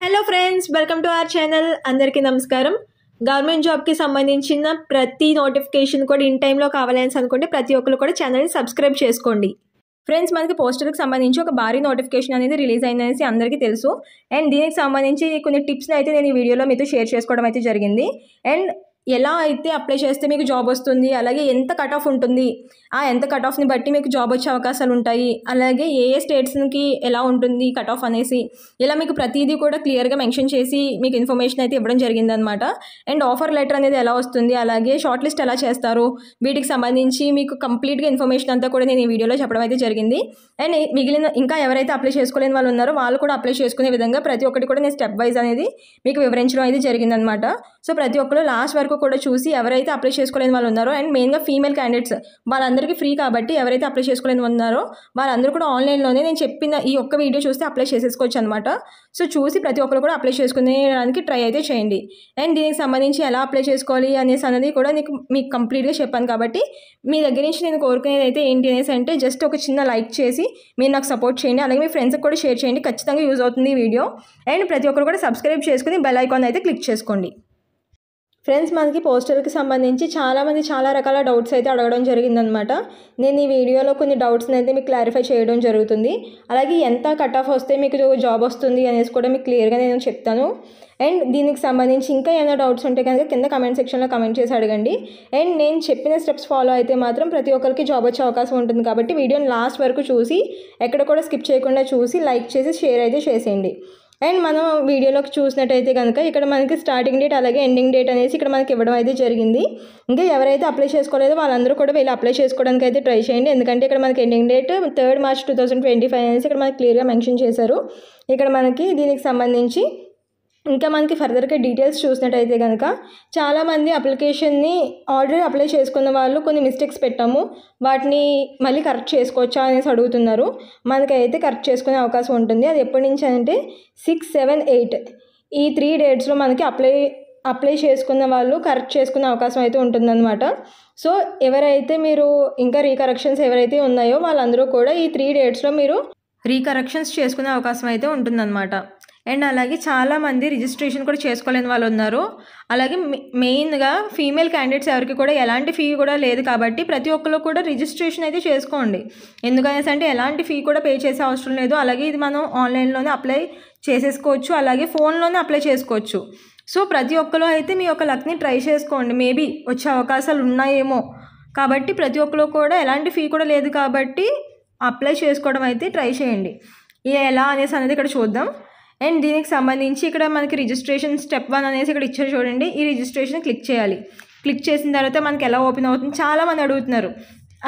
Hello friends, welcome to our channel. అందరికీ నమస్కారం. Government జాబ్కి సంబంధించిన ప్రతి నోటిఫికేషన్ కూడా ఇన్ టైంలో కావాలని అనుకుంటే ప్రతి ఒక్కరు కూడా ఛానల్ని సబ్స్క్రైబ్ చేసుకోండి. ఫ్రెండ్స్, మనకి పోస్టర్కి సంబంధించి ఒక భారీ నోటిఫికేషన్ అనేది రిలీజ్ అయిందనేసి అందరికీ తెలుసు. అండ్ దీనికి సంబంధించి కొన్ని టిప్స్ని అయితే నేను ఈ వీడియోలో మీతో షేర్ చేసుకోవడం అయితే జరిగింది. అండ్ ఎలా అయితే అప్లై చేస్తే మీకు జాబ్ వస్తుంది, అలాగే ఎంత కట్ ఆఫ్ ఉంటుంది, ఆ ఎంత కట్ ఆఫ్ని బట్టి మీకు జాబ్ వచ్చే అవకాశాలు ఉంటాయి, అలాగే ఏ ఏ స్టేట్స్కి ఎలా ఉంటుంది కట్ ఆఫ్ అనేసి ఇలా మీకు ప్రతిదీ కూడా క్లియర్గా మెన్షన్ చేసి మీకు ఇన్ఫర్మేషన్ అయితే ఇవ్వడం జరిగిందనమాట. అండ్ ఆఫర్ లెటర్ అనేది ఎలా వస్తుంది, అలాగే షార్ట్ లిస్ట్ ఎలా చేస్తారు, వీటికి సంబంధించి మీకు కంప్లీట్గా ఇన్ఫర్మేషన్ అంతా కూడా నేను ఈ వీడియోలో చెప్పడం అయితే జరిగింది. అండ్ మిగిలిన ఇంకా ఎవరైతే అప్లై చేసుకోలేని వాళ్ళు ఉన్నారో వాళ్ళు కూడా అప్లై చేసుకునే విధంగా ప్రతి ఒక్కటి కూడా నేను స్టెప్ వైజ్ అనేది మీకు వివరించడం అయితే జరిగిందనమాట. సో ప్రతి ఒక్కరు లాస్ట్ వరకు కూడా చూసి ఎవరైతే అప్లై చేసుకోలేని వాళ్ళు ఉన్నారో, అండ్ మెయిన్గా ఫీమేల్ క్యాండిడేట్స్ వాళ్ళందరికీ ఫ్రీ కాబట్టి ఎవరైతే అప్లై చేసుకోలేని ఉన్నారో వాళ్ళందరూ కూడా ఆన్లైన్లోనే నేను చెప్పిన ఈ ఒక్క వీడియో చూస్తే అప్లై చేసేసుకోవచ్చు అనమాట. సో చూసి ప్రతి ఒక్కరు కూడా అప్లై చేసుకునేదానికి ట్రై అయితే చేయండి. అండ్ దీనికి సంబంధించి ఎలా అప్లై చేసుకోవాలి అనేసి అనేది కూడా మీకు కంప్లీట్గా చెప్పాను కాబట్టి మీ దగ్గర నుంచి నేను కోరుకునేది అయితే ఏంటి అనేసి అంటే జస్ట్ ఒక చిన్న లైక్ చేసి మీరు నాకు సపోర్ట్ చేయండి, అలాగే మీ ఫ్రెండ్స్కి కూడా షేర్ చేయండి. ఖచ్చితంగా యూజ్ అవుతుంది ఈ వీడియో. అండ్ ప్రతి ఒక్కరు కూడా సబ్స్క్రైబ్ చేసుకుని బెల్ ఐకాన్ అయితే క్లిక్ చేసుకోండి. ఫ్రెండ్స్, మనకి పోస్టర్కి సంబంధించి చాలామంది చాలా రకాల డౌట్స్ అయితే అడగడం జరిగిందనమాట. నేను ఈ వీడియోలో కొన్ని డౌట్స్ని అయితే మీకు క్లారిఫై చేయడం జరుగుతుంది. అలాగే ఎంత కట్ ఆఫ్ వస్తే మీకు జాబ్ వస్తుంది అనేసి కూడా మీకు క్లియర్గా నేను చెప్తాను. అండ్ దీనికి సంబంధించి ఇంకా ఏమైనా డౌట్స్ ఉంటే కనుక కింద కమెంట్ సెక్షన్లో కమెంట్ చేసి అడగండి. అండ్ నేను చెప్పిన స్టెప్స్ ఫాలో అయితే మాత్రం ప్రతి ఒక్కరికి జాబ్ వచ్చే అవకాశం ఉంటుంది కాబట్టి వీడియోని లాస్ట్ వరకు చూసి ఎక్కడ కూడా స్కిప్ చేయకుండా చూసి లైక్ చేసి షేర్ అయితే చేసేయండి. అండ్ మనం వీడియోలోకి చూసినట్టయితే కనుక ఇక్కడ మనకి స్టార్టింగ్ డేట్ అలాగే ఎండింగ్ డేట్ అనేసి ఇక్కడ మనకి ఇవ్వడం అయితే జరిగింది. ఇంకా ఎవరైతే అప్లై చేసుకోలేదో వాళ్ళందరూ కూడా వీళ్ళు అప్లై చేసుకోవడానికి అయితే ట్రై చేయండి. ఎందుకంటే ఇక్కడ మనకి ఎండింగ్ డేట్ 3 మార్చ్ 2025 అనేసి ఇక్కడ మనకి క్లియర్గా మెన్షన్ చేశారు. ఇక్కడ మనకి దీనికి సంబంధించి ఇంకా మనకి ఫర్దర్గా డీటెయిల్స్ చూసినట్టయితే కనుక చాలామంది అప్లికేషన్ని ఆల్రెడీ అప్లై చేసుకున్న వాళ్ళు కొన్ని మిస్టేక్స్ పెట్టాము, వాటిని మళ్ళీ కరెక్ట్ చేసుకోవచ్చా అనేసి అడుగుతున్నారు. మనకైతే కరెక్ట్ చేసుకునే అవకాశం ఉంటుంది. అది ఎప్పటి నుంచి అంటే 6, 7, 8 ఈ 3 డేట్స్లో మనకి అప్లై చేసుకున్న వాళ్ళు కరెక్ట్ చేసుకునే అవకాశం అయితే ఉంటుందన్నమాట. సో ఎవరైతే మీరు ఇంకా రీకరెక్షన్స్ ఎవరైతే ఉన్నాయో వాళ్ళందరూ కూడా ఈ 3 డేట్స్లో మీరు రీకరెక్షన్స్ చేసుకునే అవకాశం అయితే ఉంటుందన్నమాట. అండ్ అలాగే చాలామంది రిజిస్ట్రేషన్ కూడా చేసుకోలేని వాళ్ళు ఉన్నారు. అలాగే మెయిన్గా ఫీమేల్ క్యాండిడేట్స్ ఎవరికి కూడా ఎలాంటి ఫీ కూడా లేదు కాబట్టి ప్రతి ఒక్కరు కూడా రిజిస్ట్రేషన్ అయితే చేసుకోండి. ఎందుకనేసి అంటే ఎలాంటి ఫీ కూడా పే చేసే అవసరం లేదు. అలాగే ఇది మనం ఆన్లైన్లోనే అప్లై చేసేసుకోవచ్చు, అలాగే ఫోన్లోనే అప్లై చేసుకోవచ్చు. సో ప్రతి ఒక్కరు అయితే మీ యొక్క లక్ని ట్రై చేసుకోండి. మేబీ వచ్చే అవకాశాలు ఉన్నాయేమో కాబట్టి ప్రతి ఒక్కరు కూడా ఎలాంటి ఫీ కూడా లేదు కాబట్టి అప్లై చేసుకోవడం అయితే ట్రై చేయండి. ఎలా అనేసి అనేది ఇక్కడ చూద్దాం. అండ్ దీనికి సంబంధించి ఇక్కడ మనకి రిజిస్ట్రేషన్ స్టెప్ 1 అనేసి ఇక్కడ ఇచ్చారు చూడండి. ఈ రిజిస్ట్రేషన్ క్లిక్ చేయాలి. క్లిక్ చేసిన తర్వాత మనకి ఎలా ఓపెన్ అవుతుంది, చాలామంది అడుగుతున్నారు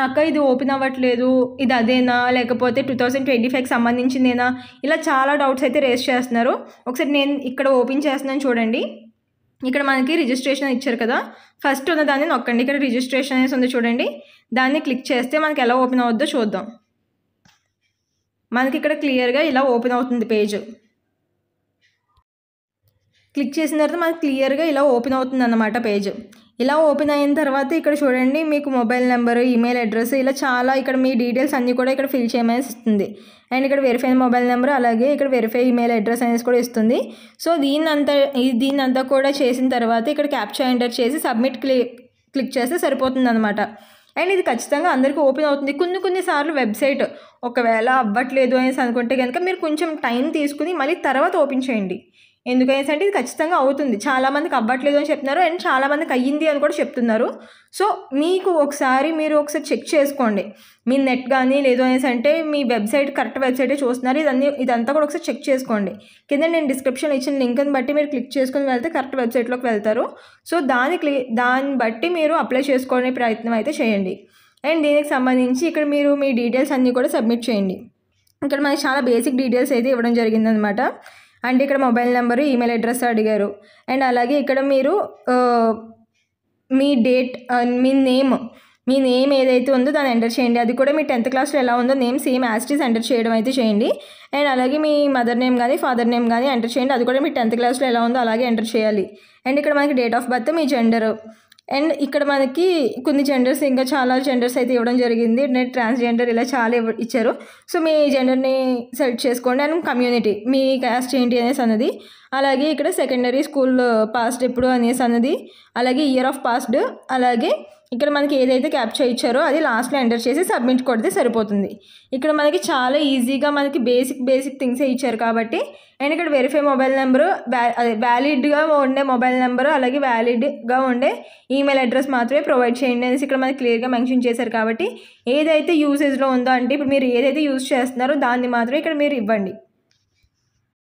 అక్క ఇది ఓపెన్ అవ్వట్లేదు, ఇది అదేనా లేకపోతే 2025కి సంబంధించిందేనా, ఇలా చాలా డౌట్స్ అయితే రేస్ చేస్తున్నారు. ఒకసారి నేను ఇక్కడ ఓపెన్ చేస్తున్నాను చూడండి. ఇక్కడ మనకి రిజిస్ట్రేషన్ ఇచ్చారు కదా, ఫస్ట్ ఉన్న దాన్ని నొక్కండి. ఇక్కడ రిజిస్ట్రేషన్ అనేసి ఉంది చూడండి, దాన్ని క్లిక్ చేస్తే మనకి ఎలా ఓపెన్ అవుద్దో చూద్దాం. మనకి ఇక్కడ క్లియర్గా ఇలా ఓపెన్ అవుతుంది పేజ్. క్లిక్ చేసిన తర్వాత మనకి క్లియర్గా ఇలా ఓపెన్ అవుతుంది అన్నమాట పేజ్. ఇలా ఓపెన్ అయిన తర్వాత ఇక్కడ చూడండి మీకు మొబైల్ నెంబరు, ఈమెయిల్ అడ్రస్ ఇలా చాలా ఇక్కడ మీ డీటెయిల్స్ అన్నీ కూడా ఇక్కడ ఫిల్ చేయమని ఇస్తుంది. అండ్ ఇక్కడ వెరిఫై మొబైల్ నెంబర్ అలాగే ఇక్కడ వెరిఫై ఈమెయిల్ అడ్రస్ అనేసి కూడా ఇస్తుంది. సో దీన్నంతా కూడా చేసిన తర్వాత ఇక్కడ క్యాప్చా ఎంటర్ చేసి సబ్మిట్ క్లిక్ చేస్తే సరిపోతుంది అనమాట. అండ్ ఇది ఖచ్చితంగా అందరికీ ఓపెన్ అవుతుంది. కొన్నిసార్లు వెబ్సైట్ ఒకవేళ అవ్వట్లేదు అనేసి అనుకుంటే కనుక మీరు కొంచెం టైం తీసుకుని మళ్ళీ తర్వాత ఓపెన్ చేయండి. ఎందుకనేసి అంటే ఇది ఖచ్చితంగా అవుతుంది. చాలామందికి అవ్వట్లేదు అని చెప్తున్నారు అండ్ చాలామందికి అయ్యింది అని కూడా చెప్తున్నారు. సో మీరు ఒకసారి చెక్ చేసుకోండి. మీ నెట్ కానీ లేదు అనేసి అంటే మీ వెబ్సైట్ కరెక్ట్ వెబ్సైటే చూస్తున్నారు ఇదంతా కూడా ఒకసారి చెక్ చేసుకోండి. కింద నేను డిస్క్రిప్షన్లో ఇచ్చిన లింక్ని బట్టి మీరు క్లిక్ చేసుకుని వెళ్తే కరెక్ట్ వెబ్సైట్లోకి వెళ్తారు. సో దాన్ని బట్టి మీరు అప్లై చేసుకునే ప్రయత్నం అయితే చేయండి. అండ్ దీనికి సంబంధించి ఇక్కడ మీరు మీ డీటెయిల్స్ అన్నీ కూడా సబ్మిట్ చేయండి. ఇక్కడ మనకి చాలా బేసిక్ డీటెయిల్స్ అయితే ఇవ్వడం జరిగిందనమాట. అంటే ఇక్కడ మొబైల్ నెంబరు, ఈమెయిల్ అడ్రస్ అడిగారు. అండ్ అలాగే ఇక్కడ మీరు మీ డేట్, మీ నేమ్ ఏదైతే ఉందో దాన్ని ఎంటర్ చేయండి. అది కూడా మీ 10th క్లాస్లో ఎలా ఉందో name same as it is enter చేయడం అయితే చేయండి. అండ్ అలాగే మీ మదర్ నేమ్ కానీ ఫాదర్ నేమ్ కానీ ఎంటర్ చేయండి. అది కూడా మీ 10th క్లాస్లో ఎలా ఉందో అలాగే ఎంటర్ చేయాలి. అండ్ ఇక్కడ మనకి date of birth, me gender, and ఇక్కడ మనకి కొన్ని జెండర్స్, ఇంకా చాలా జెండర్స్ అయితే ఇవ్వడం జరిగింది. ట్రాన్స్జెండర్ ఇలా చాలా ఇచ్చారు. సో మీ జెండర్ని సెలెక్ట్ చేసుకోండి. అండ్ కమ్యూనిటీ, మీ క్యాస్ట్ ఏంటి అనేసి అన్నది. అలాగే ఇక్కడ సెకండరీ స్కూల్ పాస్డ్ ఎప్పుడు అనేసి అన్నది. అలాగే ఇయర్ ఆఫ్ పాస్డ్. అలాగే ఇక్కడ మనకి ఏదైతే క్యాప్చర్ ఇచ్చారో అది లాస్ట్లో ఎంటర్ చేసి సబ్మిట్ కొడితే సరిపోతుంది. ఇక్కడ మనకి చాలా ఈజీగా మనకి బేసిక్ థింగ్సే ఇచ్చారు కాబట్టి. అండ్ ఇక్కడ వెరిఫై మొబైల్ నెంబరు, వ్యాలిడ్గా ఉండే మొబైల్ నెంబరు, అలాగే వ్యాలిడ్గా ఉండే ఈమెయిల్ అడ్రస్ మాత్రమే ప్రొవైడ్ చేయండి అనేసి ఇక్కడ మనకి క్లియర్గా మెన్షన్ చేశారు కాబట్టి ఏదైతే యూసేజ్లో ఉందో, అంటే ఇప్పుడు మీరు ఏదైతే యూజ్ చేస్తున్నారో దాన్ని మాత్రమే ఇక్కడ మీరు ఇవ్వండి.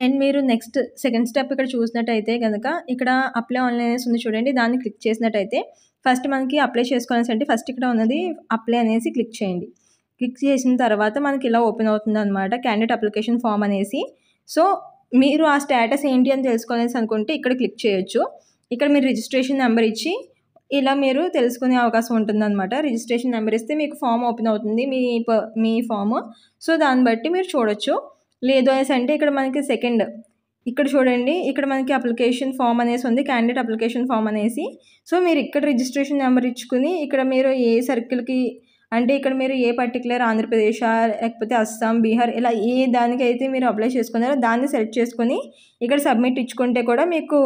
అండ్ మీరు నెక్స్ట్ సెకండ్ స్టెప్ ఇక్కడ చూసినట్టయితే కనుక ఇక్కడ అప్లై ఆన్లైన్ అనేసి ఉంది చూడండి. దాన్ని క్లిక్ చేసినట్టయితే ఫస్ట్ మనకి అప్లై చేసుకోవాల్సి అంటే ఫస్ట్ ఇక్కడ ఉన్నది అప్లై అనేసి క్లిక్ చేయండి. క్లిక్ చేసిన తర్వాత మనకి ఇలా ఓపెన్ అవుతుంది అనమాట, క్యాండిడేట్ అప్లికేషన్ ఫామ్ అనేసి. సో మీరు ఆ స్టేటస్ ఏంటి అని తెలుసుకోవాలని అనుకుంటే ఇక్కడ క్లిక్ చేయొచ్చు. ఇక్కడ మీరు రిజిస్ట్రేషన్ నెంబర్ ఇచ్చి ఇలా మీరు తెలుసుకునే అవకాశం ఉంటుందన్నమాట. రిజిస్ట్రేషన్ నెంబర్ ఇస్తే మీకు ఫామ్ ఓపెన్ అవుతుంది, మీ ఫామ్. సో దాన్ని బట్టి మీరు చూడొచ్చు. లేదు అనేసి అంటే ఇక్కడ మనకి సెకండ్ ఇక్కడ చూడండి, ఇక్కడ మనకి అప్లికేషన్ ఫామ్ అనేసి ఉంది, క్యాండిడేట్ అప్లికేషన్ ఫామ్ అనేసి. సో మీరు ఇక్కడ రిజిస్ట్రేషన్ నెంబర్ ఇచ్చుకుని ఇక్కడ మీరు ఏ సర్కిల్కి, అంటే ఇక్కడ మీరు ఏ పర్టికులర్ ఆంధ్రప్రదేశ్ లేకపోతే అస్సాం, బీహార్ ఇలా ఏ దానికైతే మీరు అప్లై చేసుకున్నారో దాన్ని సెలెక్ట్ చేసుకుని ఇక్కడ సబ్మిట్ ఇచ్చుకుంటే కూడా మీకు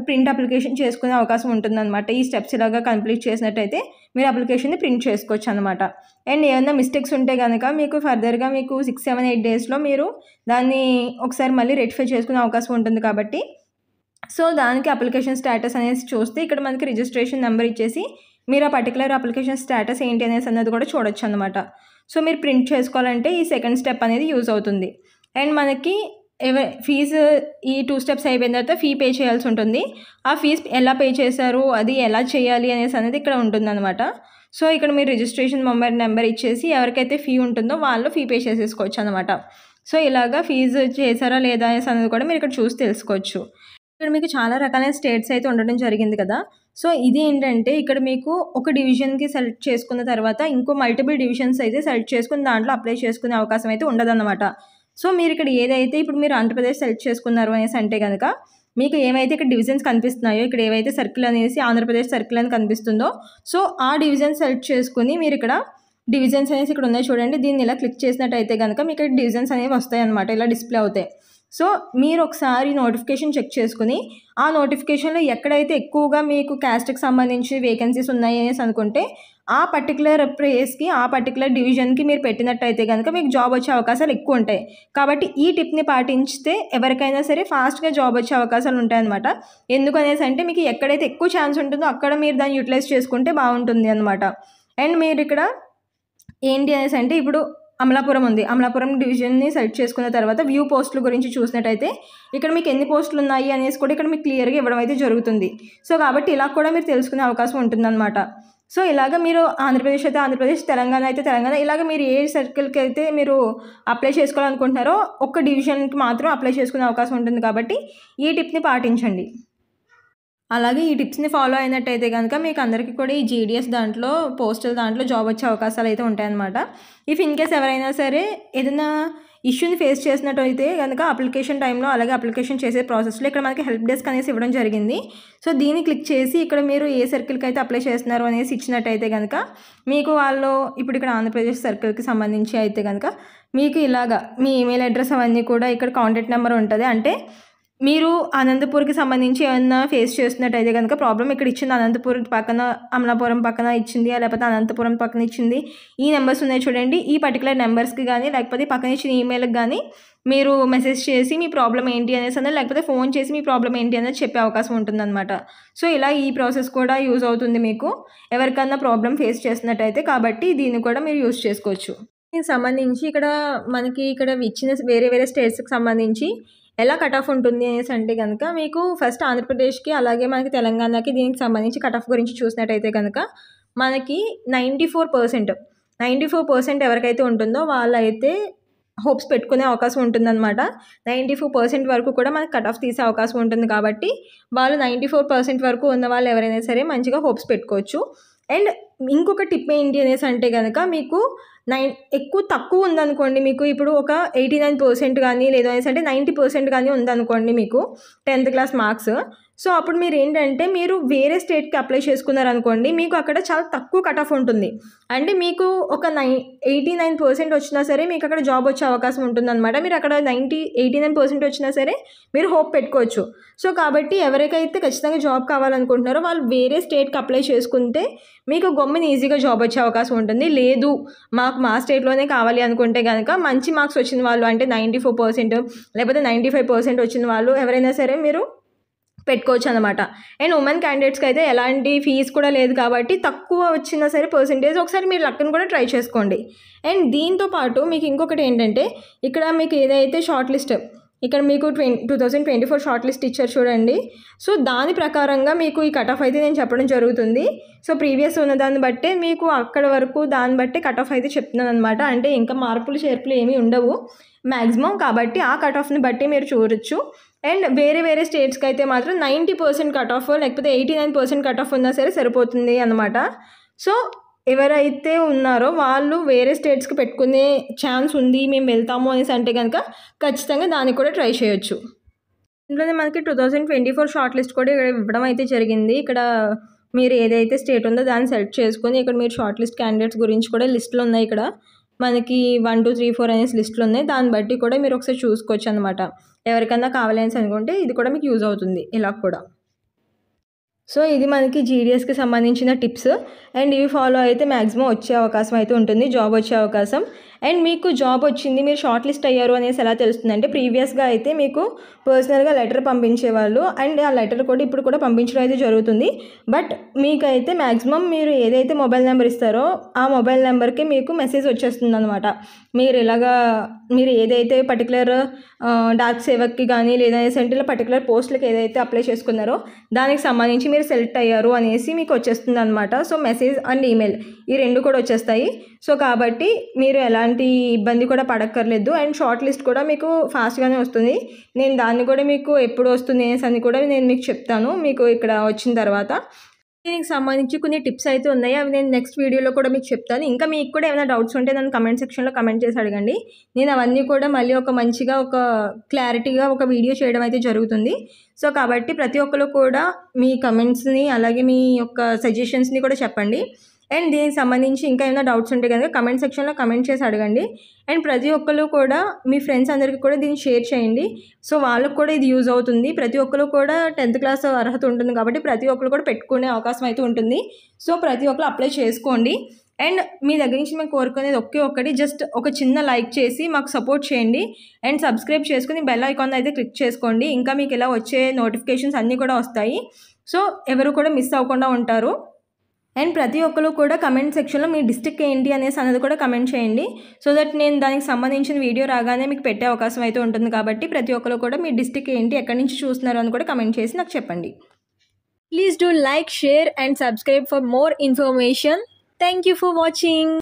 ప్రింట్ అప్లికేషన్ చేసుకునే అవకాశం ఉంటుందన్నమాట. ఈ స్టెప్స్ ఇలాగా కంప్లీట్ చేసినట్టయితే మీరు అప్లికేషన్ని ప్రింట్ చేసుకోవచ్చు అనమాట. అండ్ ఏమైనా మిస్టేక్స్ ఉంటే కనుక మీకు ఫర్దర్గా మీకు 6-7-8 డేస్లో మీరు దాన్ని ఒకసారి మళ్ళీ రెక్టిఫై చేసుకునే అవకాశం ఉంటుంది కాబట్టి. సో దానికి అప్లికేషన్ స్టేటస్ అనేసి చూస్తే ఇక్కడ మనకి రిజిస్ట్రేషన్ నెంబర్ ఇచ్చేసి మీరు ఆ పర్టికులర్ అప్లికేషన్ స్టేటస్ ఏంటి అనేసి అన్నది కూడా చూడొచ్చు అనమాట. సో మీరు ప్రింట్ చేసుకోవాలంటే ఈ సెకండ్ స్టెప్ అనేది యూజ్ అవుతుంది. అండ్ మనకి ఫీజు ఈ 2 స్టెప్స్ అయిపోయిన తర్వాత ఫీ పే చేయాల్సి ఉంటుంది. ఆ ఫీజు ఎలా పే చేశారు, అది ఎలా చేయాలి అనేసి అనేది ఇక్కడ ఉంటుందన్నమాట. సో ఇక్కడ మీరు రిజిస్ట్రేషన్ మొబైల్ నెంబర్ ఇచ్చేసి ఎవరికైతే ఫీ ఉంటుందో వాళ్ళు ఫీ పే చేసేసుకోవచ్చు అనమాట. సో ఇలాగా ఫీజు చేశారా లేదా అనేసి అనేది కూడా మీరు ఇక్కడ చూసి తెలుసుకోవచ్చు. ఇక్కడ మీకు చాలా రకాలైన స్టేట్స్ అయితే ఉండడం జరిగింది కదా. సో ఇది ఏంటంటే ఇక్కడ మీకు ఒక డివిజన్కి సెలెక్ట్ చేసుకున్న తర్వాత ఇంకో మల్టిపుల్ డివిజన్స్ అయితే సెలెక్ట్ చేసుకుని దాంట్లో అప్లై చేసుకునే అవకాశం అయితే ఉండదన్నమాట. సో మీరు ఇక్కడ ఏదైతే ఇప్పుడు మీరు ఆంధ్రప్రదేశ్ సెలెక్ట్ చేసుకున్నారు అనేసి అంటే కనుక మీకు ఏమైతే ఇక్కడ డివిజన్స్ కనిపిస్తున్నాయో, ఇక్కడ ఏవైతే సర్కిల్ అనేసి ఆంధ్రప్రదేశ్ సర్కిల్ అని కనిపిస్తుందో, సో ఆ డివిజన్ సెలెక్ట్ చేసుకుని మీరు ఇక్కడ డివిజన్స్ అనేసి ఇక్కడ ఉన్నాయి చూడండి, దీన్ని ఇలా క్లిక్ చేసినట్టయితే కనుక మీకు ఇక్కడ డివిజన్స్ అనేవి వస్తాయి అన్నమాట, ఇలా డిస్ప్లే అవుతాయి. సో మీరు ఒకసారి నోటిఫికేషన్ చెక్ చేసుకుని ఆ నోటిఫికేషన్లో ఎక్కడైతే ఎక్కువగా మీకు క్యాస్ట్కి సంబంధించి వేకెన్సీస్ ఉన్నాయి అనేసి అనుకుంటే ఆ పర్టికులర్ ప్లేస్కి, ఆ పర్టికులర్ డివిజన్కి మీరు పెట్టినట్టయితే కనుక మీకు జాబ్ వచ్చే అవకాశాలు ఎక్కువ ఉంటాయి. కాబట్టి ఈ టిప్ని పాటించితే ఎవరికైనా సరే ఫాస్ట్గా జాబ్ వచ్చే అవకాశాలు ఉంటాయన్నమాట. ఎందుకనేసి అంటే మీకు ఎక్కడైతే ఎక్కువ ఛాన్స్ ఉంటుందో అక్కడ మీరు దాన్ని యూటిలైజ్ చేసుకుంటే బాగుంటుంది అనమాట. అండ్ మీరు ఇక్కడ ఏంటి అనేసి అంటే ఇప్పుడు అమలాపురం ఉంది, అమలాపురం డివిజన్ని సెలెక్ట్ చేసుకున్న తర్వాత వ్యూ పోస్టుల గురించి చూసినట్టయితే ఇక్కడ మీకు ఎన్ని పోస్టులు ఉన్నాయి అనేసి కూడా ఇక్కడ మీకు క్లియర్గా ఇవ్వడం అయితే జరుగుతుంది. సో కాబట్టి ఇలా కూడా మీరు తెలుసుకునే అవకాశం ఉంటుందన్నమాట. సో ఇలాగ మీరు ఆంధ్రప్రదేశ్ అయితే ఆంధ్రప్రదేశ్, తెలంగాణ అయితే తెలంగాణ, ఇలాగ మీరు ఏ సర్కిల్కి అయితే మీరు అప్లై చేసుకోవాలనుకుంటున్నారో ఒక్క డివిజన్కి మాత్రం అప్లై చేసుకునే అవకాశం ఉంటుంది. కాబట్టి ఈ టిప్ని పాటించండి. అలాగే ఈ టిప్స్ని ఫాలో అయినట్టయితే కనుక మీకు అందరికీ కూడా ఈ జీడిఎస్ దాంట్లో పోస్టల్ దాంట్లో జాబ్ వచ్చే అవకాశాలు అయితే ఉంటాయన్నమాట. ఇఫ్ ఇన్ కేస్ ఎవరైనా సరే ఏదైనా ఇష్యూని ఫేస్ చేసినట్టయితే కనుక అప్లికేషన్ టైంలో, అలాగే అప్లికేషన్ చేసే ప్రాసెస్లో ఇక్కడ మనకి హెల్ప్ డెస్క్ అనేసి ఇవ్వడం జరిగింది. సో దీన్ని క్లిక్ చేసి ఇక్కడ మీరు ఏ సర్కిల్కి అయితే అప్లై చేస్తున్నారు అనేసి ఇచ్చినట్టయితే కనుక మీకు వాళ్ళు ఇప్పుడు ఇక్కడ ఆంధ్రప్రదేశ్ సర్కిల్కి సంబంధించి అయితే కనుక మీకు ఇలాగా మీ ఈమెయిల్ అడ్రస్ అవన్నీ కూడా ఇక్కడ కాంటాక్ట్ నెంబర్ ఉంటుంది. అంటే మీరు అనంతపూర్కి సంబంధించి ఏమన్నా ఫేస్ చేస్తున్నట్టయితే కనుక ప్రాబ్లం ఇక్కడ ఇచ్చింది, అనంతపూర్ పక్కన అమలాపురం పక్కన ఇచ్చింది, లేకపోతే అనంతపురం పక్కన ఇచ్చింది, ఈ నెంబర్స్ ఉన్నాయి చూడండి, ఈ పర్టికులర్ నెంబర్స్కి కానీ లేకపోతే పక్కన ఇచ్చిన ఈమెయిల్కి కానీ మీరు మెసేజ్ చేసి మీ ప్రాబ్లం ఏంటి అనేసి అనేది, లేకపోతే ఫోన్ చేసి మీ ప్రాబ్లం ఏంటి అనేది చెప్పే అవకాశం ఉంటుందన్నమాట. సో ఇలా ఈ ప్రాసెస్ కూడా యూజ్ అవుతుంది మీకు ఎవరికన్నా ప్రాబ్లం ఫేస్ చేస్తున్నట్టయితే. కాబట్టి దీన్ని కూడా మీరు యూజ్ చేసుకోవచ్చు. దీనికి సంబంధించి ఇక్కడ మనకి ఇక్కడ ఇచ్చిన వేరే స్టేట్స్కి సంబంధించి ఎలా కట్ ఆఫ్ ఉంటుంది అనేసి అంటే కనుక మీకు ఫస్ట్ ఆంధ్రప్రదేశ్కి అలాగే మనకి తెలంగాణకి దీనికి సంబంధించి కట్ ఆఫ్ గురించి చూసినట్టయితే కనుక మనకి 94% ఎవరికైతే ఉంటుందో వాళ్ళైతే హోప్స్ పెట్టుకునే అవకాశం ఉంటుందన్నమాట. 94% వరకు కూడా మనకి కట్ ఆఫ్ తీసే అవకాశం ఉంటుంది. కాబట్టి వాళ్ళు 94% వరకు ఉన్న వాళ్ళు ఎవరైనా సరే మంచిగా హోప్స్ పెట్టుకోవచ్చు. అండ్ ఇంకొక టిప్ ఏంటి అనేసి అంటే కనుక మీకు తక్కువ ఉందనుకోండి, మీకు ఇప్పుడు ఒక 89% కానీ లేదా అంటే 90% కానీ ఉందనుకోండి మీకు 10th క్లాస్ మార్క్స్, సో అప్పుడు మీరు ఏంటంటే మీరు వేరే స్టేట్కి అప్లై చేసుకున్నారనుకోండి, మీకు అక్కడ చాలా తక్కువ కట్ ఆఫ్ ఉంటుంది. అంటే మీకు ఒక 89% వచ్చినా సరే మీకు అక్కడ జాబ్ వచ్చే అవకాశం ఉంటుందన్నమాట. మీరు అక్కడ 89% వచ్చినా సరే మీరు హోప్ పెట్టుకోవచ్చు. సో కాబట్టి ఎవరికైతే ఖచ్చితంగా జాబ్ కావాలనుకుంటున్నారో వాళ్ళు వేరే స్టేట్కి అప్లై చేసుకుంటే మీకు గమ్మున ఈజీగా జాబ్ వచ్చే అవకాశం ఉంటుంది. లేదు మాకు మా స్టేట్లోనే కావాలి అనుకుంటే కనుక మంచి మార్క్స్ వచ్చిన వాళ్ళు, అంటే 94% లేకపోతే 95% వచ్చిన వాళ్ళు ఎవరైనా సరే మీరు పెట్టుకోవచ్చు అనమాట. అండ్ ఉమెన్ క్యాండిడేట్స్కి అయితే ఎలాంటి ఫీజు కూడా లేదు కాబట్టి తక్కువ వచ్చినా సరే పర్సెంటేజ్ ఒకసారి మీరు లక్ని కూడా ట్రై చేసుకోండి. అండ్ దీంతో పాటు మీకు ఇంకొకటి ఏంటంటే ఇక్కడ మీకు ఏదైతే షార్ట్ లిస్ట్ ఇక్కడ మీకు 2024 షార్ట్ లిస్ట్ ఇచ్చారు చూడండి. సో దాని ప్రకారంగా మీకు ఈ కట్ ఆఫ్ అయితే నేను చెప్పడం జరుగుతుంది. సో ప్రీవియస్ ఉన్న దాన్ని బట్టే మీకు అక్కడ వరకు దాన్ని బట్టి కట్ ఆఫ్ అయితే చెప్తున్నాను అనమాట. అంటే ఇంకా మార్పులు చేర్పులు ఏమీ ఉండవు మ్యాక్సిమం, కాబట్టి ఆ కట్ ఆఫ్ని బట్టి మీరు చూడొచ్చు. అండ్ వేరే స్టేట్స్కి అయితే మాత్రం 90% కట్ ఆఫ్ లేకపోతే 89% కట్ ఆఫ్ ఉన్నా సరే సరిపోతుంది అనమాట. సో ఎవరైతే ఉన్నారో వాళ్ళు వేరే స్టేట్స్కి పెట్టుకునే ఛాన్స్ ఉంది, మేము వెళ్తాము అనేసి అంటే కనుక ఖచ్చితంగా దానికి కూడా ట్రై చేయొచ్చు. ఇంట్లోనే మనకి 2024 షార్ట్ లిస్ట్ కూడా ఇక్కడ ఇవ్వడం అయితే జరిగింది. ఇక్కడ మీరు ఏదైతే స్టేట్ ఉందో దాన్ని సెలెక్ట్ చేసుకొని ఇక్కడ మీరు షార్ట్ లిస్ట్ క్యాండిడేట్స్ గురించి కూడా లిస్టులు ఉన్నాయి. ఇక్కడ మనకి 1 2 3 4 అనేసి లిస్టులు ఉన్నాయి. దాన్ని బట్టి కూడా మీరు ఒకసారి చూసుకోవచ్చు అనమాట. ఎవరికన్నా కావాలని అనుకుంటే ఇది కూడా మీకు యూజ్ అవుతుంది ఇలా కూడా. సో ఇది మనకి జీడిఎస్కి సంబంధించిన టిప్స్. అండ్ ఇవి ఫాలో అయితే మ్యాక్సిమం వచ్చే అవకాశం అయితే ఉంటుంది, జాబ్ వచ్చే అవకాశం. అండ్ మీకు జాబ్ వచ్చింది, మీరు షార్ట్ లిస్ట్ అయ్యారు అనేసి ఎలా తెలుస్తుందంటే ప్రీవియస్గా అయితే మీకు పర్సనల్గా లెటర్ పంపించేవాళ్ళు. అండ్ ఆ లెటర్ కూడా ఇప్పుడు కూడా పంపించడం అయితే జరుగుతుంది. బట్ మీకైతే మ్యాక్సిమం మీరు ఏదైతే మొబైల్ నెంబర్ ఇస్తారో ఆ మొబైల్ నెంబర్కి మీకు మెసేజ్ వచ్చేస్తుంది అనమాట. మీరు ఏదైతే పర్టికులర్ డాక్ సేవక్కి కానీ లేదా సెంట్రల్ పర్టికులర్ పోస్టులకి ఏదైతే అప్లై చేసుకున్నారో దానికి సంబంధించి మీరు సెలెక్ట్ అయ్యారు అనేసి మీకు వచ్చేస్తుంది అనమాట. సో మెసేజ్ అండ్ ఈమెయిల్ ఈ రెండు కూడా వచ్చేస్తాయి. సో కాబట్టి మీరు ఎలాంటి ఇబ్బంది కూడా పడక్కర్లేదు. అండ్ షార్ట్ లిస్ట్ కూడా మీకు ఫాస్ట్గానే వస్తుంది. నేను దాన్ని కూడా మీకు ఎప్పుడు వస్తుంది అనేసి అని కూడా నేను మీకు చెప్తాను మీకు ఇక్కడ వచ్చిన తర్వాత. దీనికి సంబంధించి కొన్ని టిప్స్ అయితే ఉన్నాయి, అవి నేను నెక్స్ట్ వీడియోలో కూడా మీకు చెప్తాను. ఇంకా మీకు కూడా ఏమైనా డౌట్స్ ఉంటే నన్ను కమెంట్ సెక్షన్లో కమెంట్ చేసి అడగండి. నేను అవన్నీ కూడా మళ్ళీ ఒక మంచిగా ఒక క్లారిటీగా ఒక వీడియో చేయడం అయితే జరుగుతుంది. సో కాబట్టి ప్రతి ఒక్కరు కూడా మీ కమెంట్స్ని అలాగే మీ యొక్క సజెషన్స్ని కూడా చెప్పండి. అండ్ దీనికి సంబంధించి ఇంకా ఏమైనా డౌట్స్ ఉంటే కనుక కమెంట్ సెక్షన్లో కమెంట్ చేసి అడగండి. అండ్ ప్రతి ఒక్కరు కూడా మీ ఫ్రెండ్స్ అందరికీ కూడా దీన్ని షేర్ చేయండి. సో వాళ్ళకు కూడా ఇది యూజ్ అవుతుంది. ప్రతి ఒక్కరు కూడా 10th క్లాస్ అర్హత ఉంటుంది కాబట్టి ప్రతి ఒక్కరు కూడా పెట్టుకునే అవకాశం అయితే ఉంటుంది. సో ప్రతి ఒక్కరు అప్లై చేసుకోండి. అండ్ మీ దగ్గర నుంచి మేము కోరుకునేది ఒక్కటి జస్ట్ ఒక చిన్న లైక్ చేసి మాకు సపోర్ట్ చేయండి. అండ్ సబ్స్క్రైబ్ చేసుకుని బెల్ ఐకాన్ అయితే క్లిక్ చేసుకోండి. ఇంకా మీకు ఇలా వచ్చే నోటిఫికేషన్స్ అన్నీ కూడా వస్తాయి. సో ఎవరు కూడా మిస్ అవ్వకుండా ఉంటారు. అండ్ ప్రతి ఒక్కరు కూడా కమెంట్ సెక్షన్లో మీ డిస్ట్రిక్ట్ ఏంటి అనేసి అనేది కూడా కమెంట్ చేయండి. సో దట్ నేను దానికి సంబంధించిన వీడియో రాగానే మీకు పెట్టే అవకాశం అయితే ఉంటుంది. కాబట్టి ప్రతి ఒక్కరు కూడా మీ డిస్ట్రిక్ట్ ఏంటి, ఎక్కడి నుంచి చూస్తున్నారు అని కూడా కమెంట్ చేసి నాకు చెప్పండి. Please do like, share and subscribe for more information. Thank you for watching.